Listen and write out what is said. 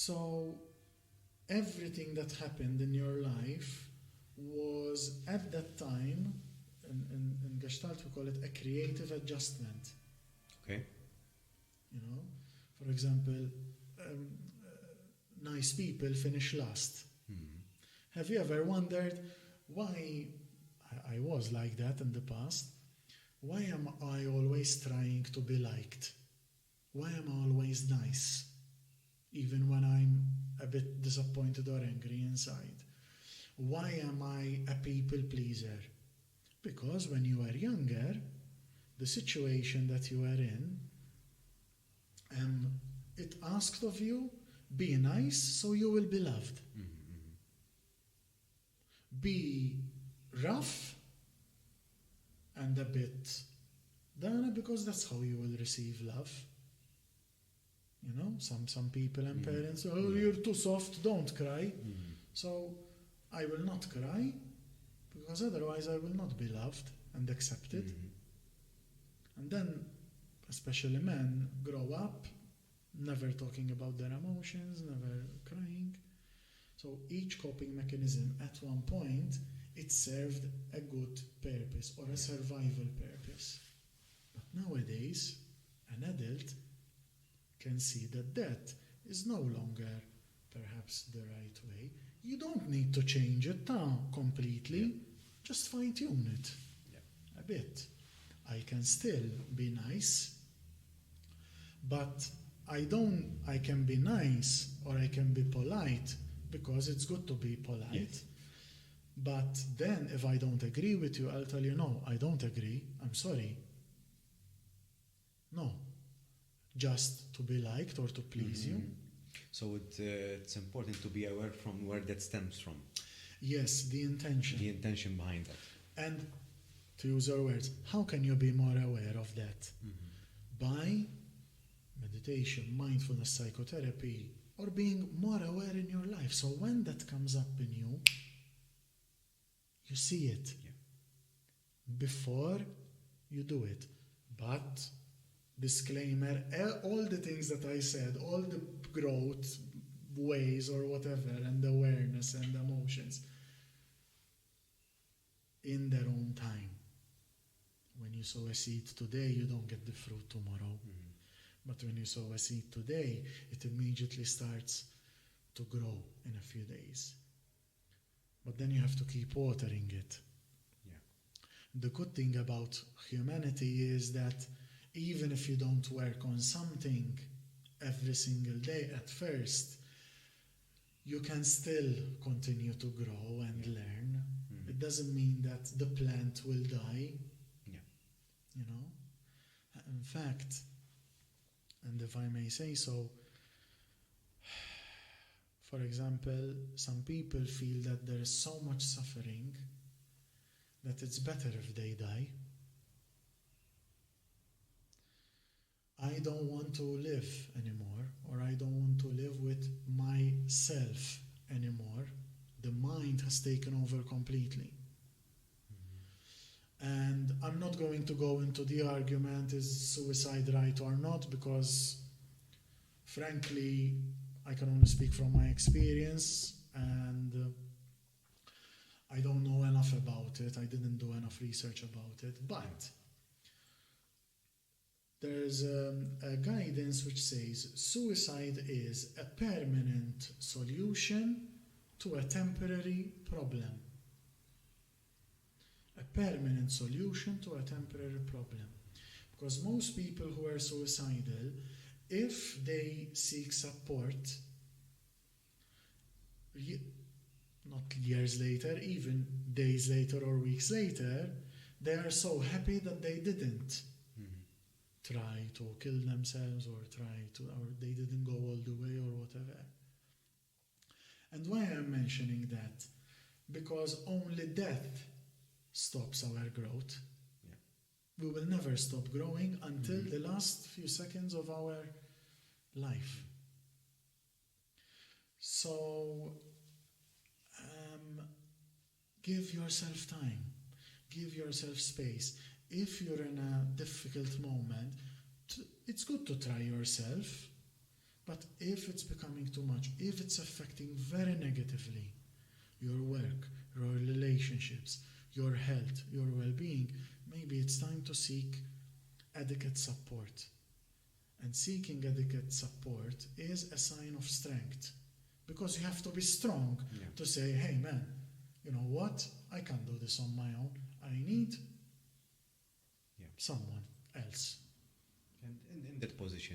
So everything that happened in your life was at that time, in Gestalt we call it a creative adjustment. Okay. You know, for example, um, nice people finish last. Have you ever wondered why I was like that in the past? Why am I always trying to be liked? Why am I always nice? Even when I'm a bit disappointed or angry inside. Why am I a people pleaser? Because when you were younger, the situation that you were in, it asked of you, be nice so you will be loved. Be rough and a bit down because that's how you will receive love. You know, some people and parents, oh, you're too soft, don't cry. So I will not cry because otherwise I will not be loved and accepted. And then, especially men, grow up never talking about their emotions, never crying. So each coping mechanism at one point, it served a good purpose or a survival purpose. But nowadays, an adult can see that that is no longer perhaps the right way. You don't need to change it completely, just fine tune it a bit. I can still be nice, but I can be nice or I can be polite because it's good to be polite. Yes. But then if I don't agree with you, I'll tell you, no, I don't agree, I'm sorry. No. Just to be liked or to please you. So it's important to be aware from where that stems from. Yes, the intention. The intention behind that. And to use our words, how can you be more aware of that? By meditation, mindfulness, psychotherapy, or being more aware in your life. So when that comes up in you, you see it before you do it. But disclaimer, all the things that I said, all the growth ways or whatever, and awareness and emotions, in their own time. When you sow a seed today, you don't get the fruit tomorrow. But when you sow a seed today, it immediately starts to grow in a few days. But then you have to keep watering it. The good thing about humanity is that even if you don't work on something every single day at first, you can still continue to grow and learn. It doesn't mean that the plant will die. You know? In fact, and if I may say so, for example, some people feel that there is so much suffering that it's better if they die. I don't want to live anymore, or I don't want to live with myself anymore. The mind has taken over completely. And I'm not going to go into the argument, is suicide right or not, because frankly, I can only speak from my experience, and I don't know enough about it. I didn't do enough research about it, but there's a guidance which says suicide is a permanent solution to a temporary problem. A permanent solution to a temporary problem. Because most people who are suicidal, if they seek support, not years later, even days later or weeks later, they are so happy that they didn't try to kill themselves or they didn't go all the way or whatever. And why I'm mentioning that? Because only death stops our growth. We will never stop growing until the last few seconds of our life. So give yourself time, give yourself space. If you're in a difficult moment, it's good to try yourself, But if it's becoming too much, if it's affecting very negatively your work, your relationships, your health, your well-being, maybe it's time to seek adequate support. And seeking adequate support is a sign of strength, because you have to be strong Yeah. to say, hey man, you know what, I can't do this on my own, I need Yeah. someone else. And in that position,